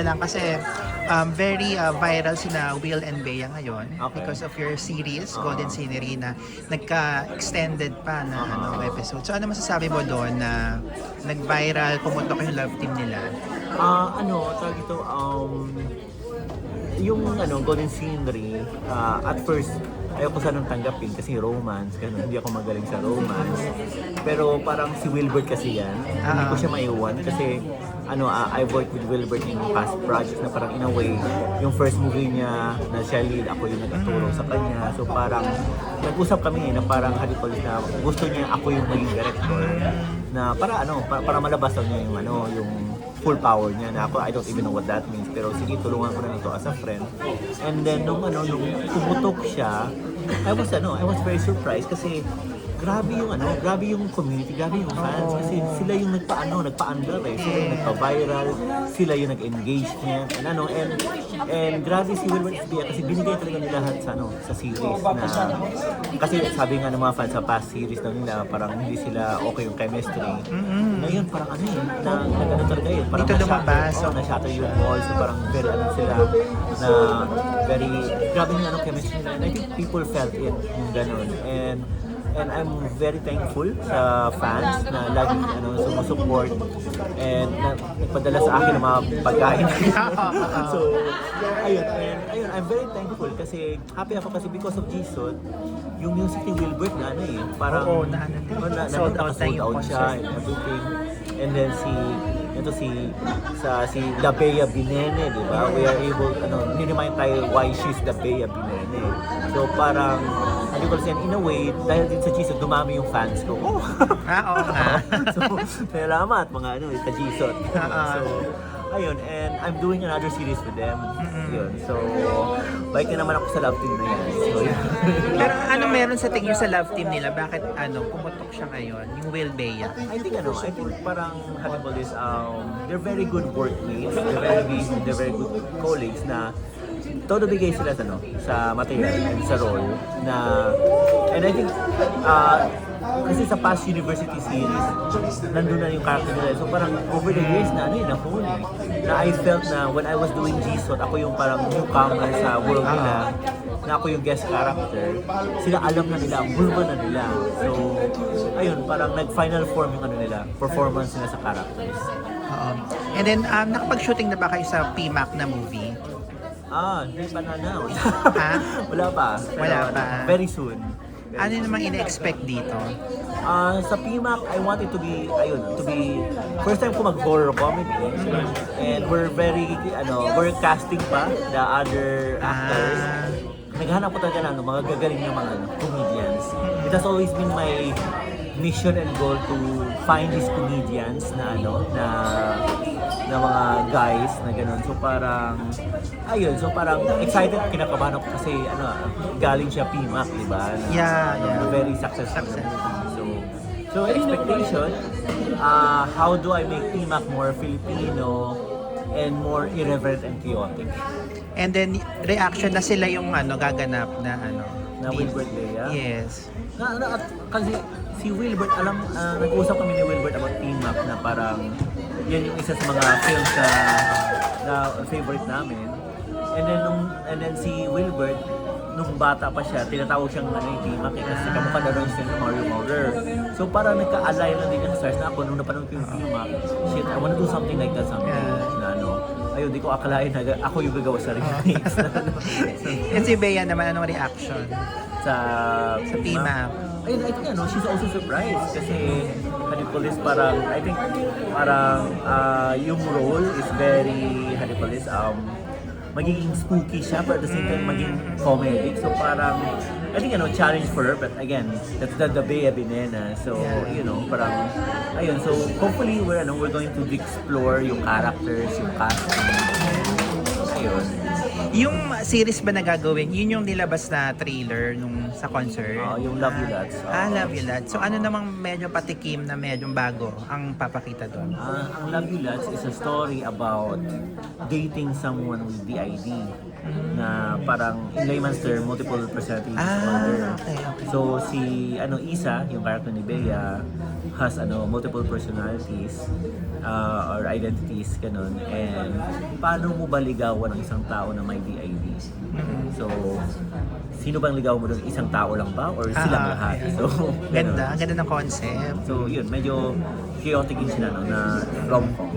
lang kasi very viral sina Will and Bea ngayon because of your series, Golden Scenery, na nagka-extended pa na episode. So ano masasabi mo doon na nag-viral, pumutok yung love team nila? Tawag ito, yung Golden Scenery, at first, ayoko sanang tanggapin kasi romance, ganun. Hindi ako magaling sa romance. Pero parang si Wilbert kasi yan, hindi ko siya maiwan kasi I worked with Wilbert in past projects na parang in a way, yung first movie niya na siya lead, ako yung nag-aturo sa kanya. So parang nag-usap kami na parang halipolis na gusto niya ako yung maging director na para malabas niya yung full power niya na ako, I don't even know what that means, pero sige, tulungan ko na ito as a friend. And then nung pumutok siya, I was very surprised kasi grabe yung community, grabe yung fans kasi sila yung nagpa-under sila yung nagpa-viral, sila yung nag-engage niya, and grabe si Wilbert Bea kasi binigay talaga nila lahat sa series na kasi sabi nga ng mga fans sa past series daw nila parang hindi sila okay yung chemistry. Ngayon parang talaga yun, parang dito lumabas, na-shatter yung walls, so parang very sila na very grabe yung chemistry nila, and I think people felt it yung ganun, and I'm very thankful sa fans na laging sumusupport and nagpadala sa akin ng mga pagkain. So, ayun, I'm very thankful kasi happy ako kasi because of Jisoo, yung music ni Wilbert parang sold out siya and everything. And then si La Bea Binene, di ba? We are able, ni-remind tayo why she's La Bea Binene. So parang, in a way, dahil din sa Jisoo, dumami yung fans ko. Oo nga. So, salamat mga sa Jisoo. So, ayun, and I'm doing another series with them. Yun. So, balik na naman ako sa love team na yan. So, yun. Pero ano meron sa tingin sa love team nila? Bakit pumutok siya ngayon? Yung Will Bea? I think parang Hannibal is, they're very good workmates. They're very good colleagues na todo bigay sila sa material and sa role na, and I think kasi sa past university series nandun na yung character nila, so parang over the years na I felt na when I was doing Jisoo, ako yung parang newcomer sa world nila, na ako yung guest character, sila alam na nila, bulma na nila, so ayun, parang nag-final form yung performance nila sa characters. And then nakapag-shooting na ba kayo sa PMAC na movie? Hindi pa na-announce. Ha? Wala pa. Very soon. Ano namang ina-expect dito? Sa PMAC, I want it to be first time ko mag-horror comedy. And we're casting pa the other actors. Naghanap ko talaga ng mga gagaling ng mga comedians. It has always been my mission and goal to find these comedians na mga guys na gano'n. So parang excited, kinakabahan ako kasi galing siya PMAC, di ba? Very successful. So expectation, how do I make PMAC more Filipino and more irreverent and chaotic? And then reaction na sila yung gaganap na Wilbert Bea? Yes. Kasi si Wilbert, nag-usap kami ni Wilbert about PMAC na parang yan yung isa sa mga films na favorite namin. And then si Wilbert, nung bata pa siya, tinatawag siyang PMAC kasi kamukha na rin siya ng Mario Maurer. So parang nagka-align lang din yung stars na ako nung napanood ko yung PMAC. Shit, I wanna do something like that someday. Ayun, di ko akalain na ako yung gagawa sa remakes. And si Bea naman, anong reaction? Sa PMAC? Ayun, I think she's also surprised kasi Hanipolis parang yung role is very Hanipolis, magiging spooky siya but at the same time maging comedic. So parang I think challenge for her, but again, that's the Bea Binena. So parang ayun, so hopefully we're going to explore yung characters, yung casting. Ayun. Yung series ba na gagawin, yun yung nilabas na trailer nung sa concert? Yung Love You Lads. Love You Lads. So ano namang medyo patikim na medyo bago ang papakita doon? Ang Love You Lads is a story about dating someone with DID. Na parang in layman's term, multiple personality disorder. Okay. So si Isa, yung character ni Bea, has multiple personalities or identities, ganun. And paano mo ba ligawan ng isang tao na may DID? So, sino bang ligaw mo doon? Isang tao lang ba? Or silang lahat? So, ganun. Ganda ng concept. So, yun, medyo chaotic yung sila, no, na rom-com.